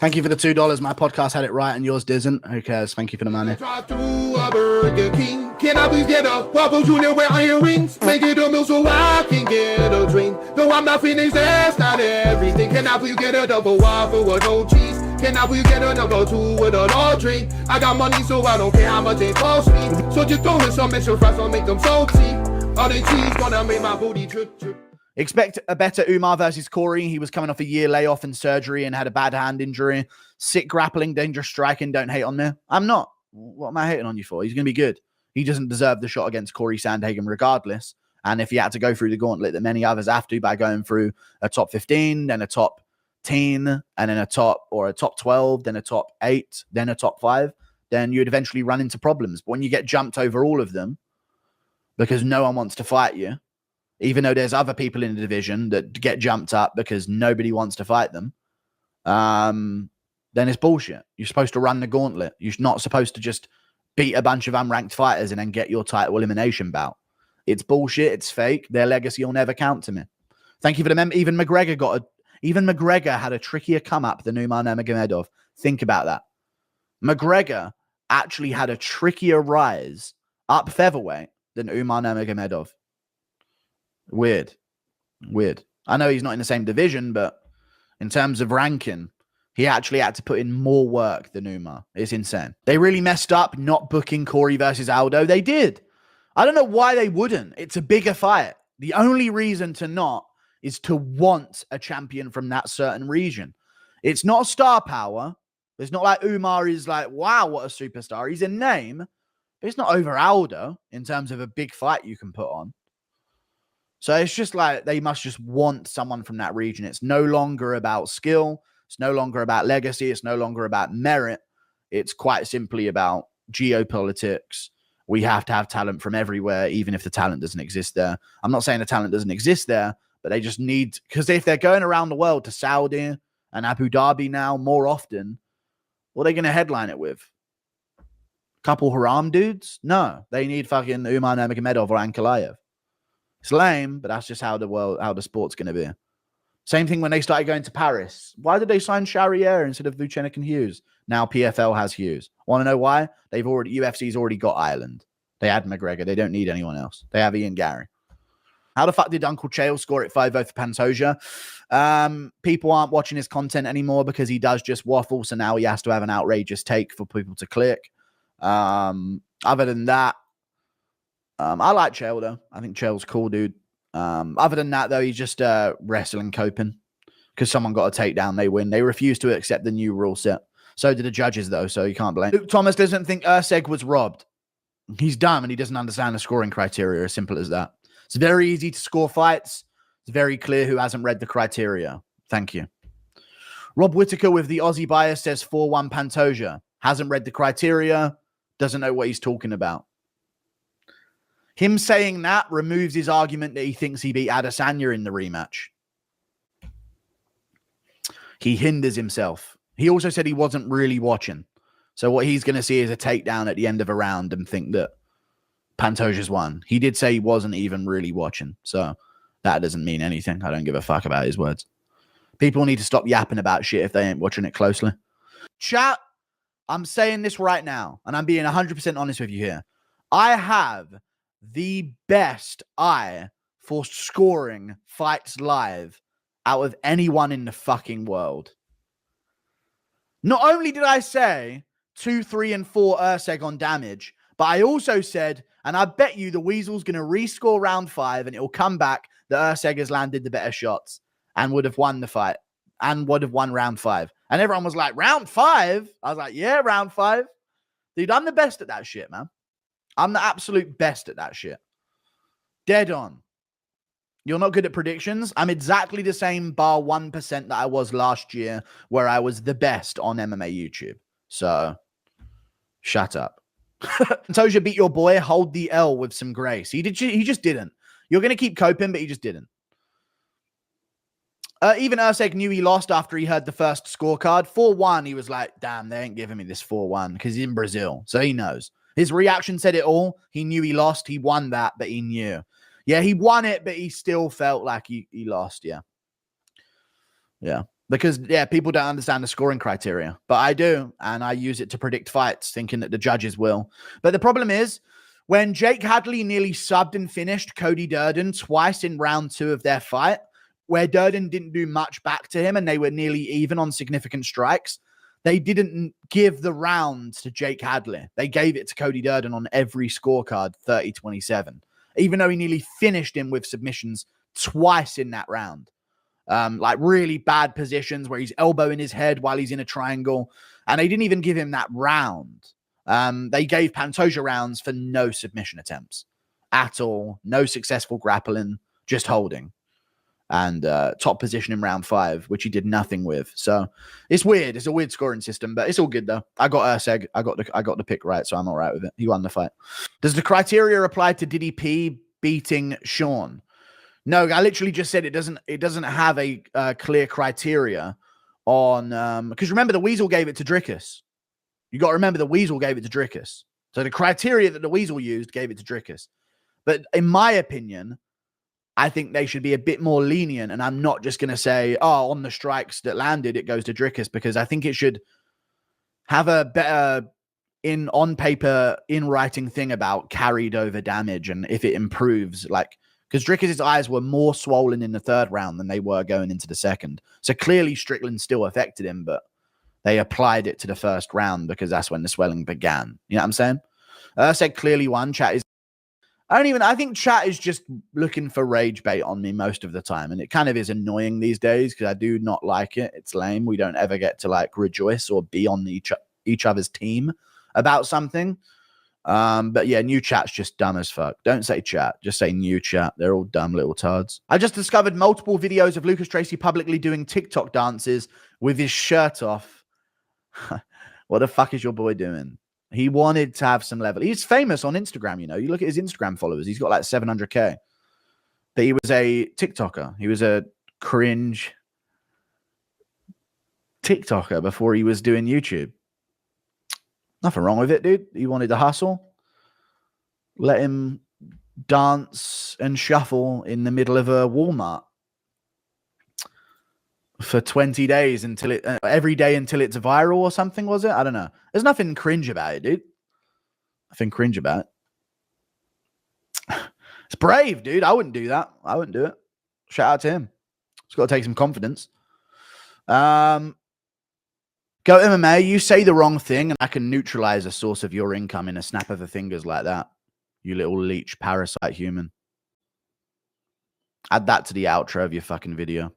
Thank you for the $2. My podcast had it right and yours didn't. Who cares? Thank you for the money. Drive through a Burger King. Can I please get a Papa Junior with earrings? Make it a meal so I can get a drink. No, I'm not finished, that's not everything. Can I please get a double waffle with no cheese? Can I please get a number 2 with a large drink? I got money so I don't care how much it costs me. So just throw in some extra fries, I'll make them salty. All the cheese gonna make my booty drip drip. Expect a better Umar versus Corey. He was coming off a year layoff and surgery and had a bad hand injury. Sick grappling, dangerous striking. Don't hate on me. I'm not. What am I hating on you for? He's going to be good. He doesn't deserve the shot against Corey Sandhagen regardless. And if he had to go through the gauntlet that many others have to by going through a top 15, then a top 10, and then a top 12, then a top 8, then a top 5, then you'd eventually run into problems. But when you get jumped over all of them because no one wants to fight you, even though there's other people in the division that get jumped up because nobody wants to fight them, then it's bullshit. You're supposed to run the gauntlet. You're not supposed to just beat a bunch of unranked fighters and then get your title elimination bout. It's bullshit. It's fake. Their legacy will never count to me. Thank you for the mem. Even McGregor had a trickier come up than Umar Nurmagomedov. Think about that. McGregor actually had a trickier rise up featherweight than Umar Nurmagomedov. Weird. I know he's not in the same division, but in terms of ranking, he actually had to put in more work than Umar. It's insane. They really messed up not booking Corey versus Aldo. They did. I don't know why they wouldn't. It's a bigger fight. The only reason to not is to want a champion from that certain region. It's not star power. It's not like Umar is like, wow, what a superstar. He's a name, but it's not over Aldo in terms of a big fight you can put on. So it's just like they must just want someone from that region. It's no longer about skill. It's no longer about legacy. It's no longer about merit. It's quite simply about geopolitics. We have to have talent from everywhere, even if the talent doesn't exist there. I'm not saying the talent doesn't exist there, but they just need, because if they're going around the world to Saudi and Abu Dhabi now more often, what are they going to headline it with? Couple haram dudes? No, they need fucking Umar Nurmagomedov or Ankalaev. It's lame, but that's just how the sport's going to be. Same thing when they started going to Paris. Why did they sign Charrier instead of Vucenic and Hughes? Now PFL has Hughes. Want to know why? UFC's already got Ireland. They had McGregor. They don't need anyone else. They have Ian Gary. How the fuck did Uncle Chael score it 5-0 for Pantoja? People aren't watching his content anymore because he does just waffle. So now he has to have an outrageous take for people to click. Other than that, I like Chael, though. I think Chael's cool, dude. Other than that, though, he's just wrestling coping because someone got a takedown. They win. They refuse to accept the new rule set. So did the judges, though, so you can't blame. Luke Thomas doesn't think Urseg was robbed. He's dumb and he doesn't understand the scoring criteria. As simple as that. It's very easy to score fights. It's very clear who hasn't read the criteria. Thank you. Rob Whittaker with the Aussie bias says 4-1 Pantoja. Hasn't read the criteria. Doesn't know what he's talking about. Him saying that removes his argument that he thinks he beat Adesanya in the rematch. He hinders himself. He also said he wasn't really watching. So what he's going to see is a takedown at the end of a round and think that Pantoja's won. He did say he wasn't even really watching. So that doesn't mean anything. I don't give a fuck about his words. People need to stop yapping about shit if they ain't watching it closely. Chat, I'm saying this right now, and I'm being 100% honest with you here. I have the best eye for scoring fights live out of anyone in the fucking world. Not only did I say 2, 3, and 4 Urseg on damage, but I also said, and I bet you the Weasel's going to rescore round 5 and it will come back that Urseg has landed the better shots and would have won the fight and would have won round 5. And everyone was like, round 5? I was like, yeah, round 5. Dude, I'm the best at that shit, man. I'm the absolute best at that shit. Dead on. You're not good at predictions. I'm exactly the same bar 1% that I was last year where I was the best on MMA YouTube. So, shut up. Toja beat your boy. Hold the L with some grace. He just didn't. You're going to keep coping, but he just didn't. Even Urseg knew he lost after he heard the first scorecard. 4-1, he was like, damn, they ain't giving me this 4-1 because he's in Brazil. So he knows. His reaction said it all. He knew he lost. He won that, but he knew. Yeah, he won it, but he still felt like he lost. Yeah. Yeah. Because, yeah, people don't understand the scoring criteria, but I do. And I use it to predict fights, thinking that the judges will. But the problem is, when Jake Hadley nearly subbed and finished Cody Durden twice in round 2 of their fight, where Durden didn't do much back to him and they were nearly even on significant strikes, they didn't give the round to Jake Hadley. They gave it to Cody Durden on every scorecard, 30-27, even though he nearly finished him with submissions twice in that round. Like really bad positions where he's elbowing his head while he's in a triangle. And they didn't even give him that round. They gave Pantoja rounds for no submission attempts at all. No successful grappling, just holding. And top position in round 5, which he did nothing with. So it's weird. It's a weird scoring system, but it's all good though. I got Urseg. I got the pick right, so I'm all right with it. He won the fight. Does the criteria apply to Diddy P beating Sean? No, I literally just said it doesn't have a clear criteria on because remember the Weasel gave it to Drickus. You got to remember the Weasel gave it to Drickus. So the criteria that the Weasel used gave it to Drickus. But in my opinion, I think they should be a bit more lenient, and I'm not just going to say, oh, on the strikes that landed, it goes to Drickus, because I think it should have a better on paper, in writing thing about carried over damage, and if it improves, like, because Drickus' eyes were more swollen in the 3rd round than they were going into the 2nd. So clearly Strickland still affected him, but they applied it to the 1st round because that's when the swelling began. You know what I'm saying? Said clearly won. Chat is I think chat is just looking for rage bait on me most of the time. And it kind of is annoying these days because I do not like it. It's lame. We don't ever get to like rejoice or be on each other's team about something. But yeah, new chat's just dumb as fuck. Don't say chat. Just say new chat. They're all dumb little tards. I just discovered multiple videos of Lucas Tracy publicly doing TikTok dances with his shirt off. What the fuck is your boy doing? He wanted to have some level. He's famous on Instagram, you know. You look at his Instagram followers. He's got like 700K. But he was a TikToker. He was a cringe TikToker before he was doing YouTube. Nothing wrong with it, dude. He wanted to hustle. Let him dance and shuffle in the middle of a Walmart for 20 days until it every day until it's viral or something, was it? I don't know. There's nothing cringe about it, dude. Nothing cringe about it. It's brave, dude. I wouldn't do that. I wouldn't do it. Shout out to him. It's got to take some confidence. Go MMA. You say the wrong thing and I can neutralize a source of your income in a snap of the fingers like that. You little leech parasite human. Add that to the outro of your fucking video.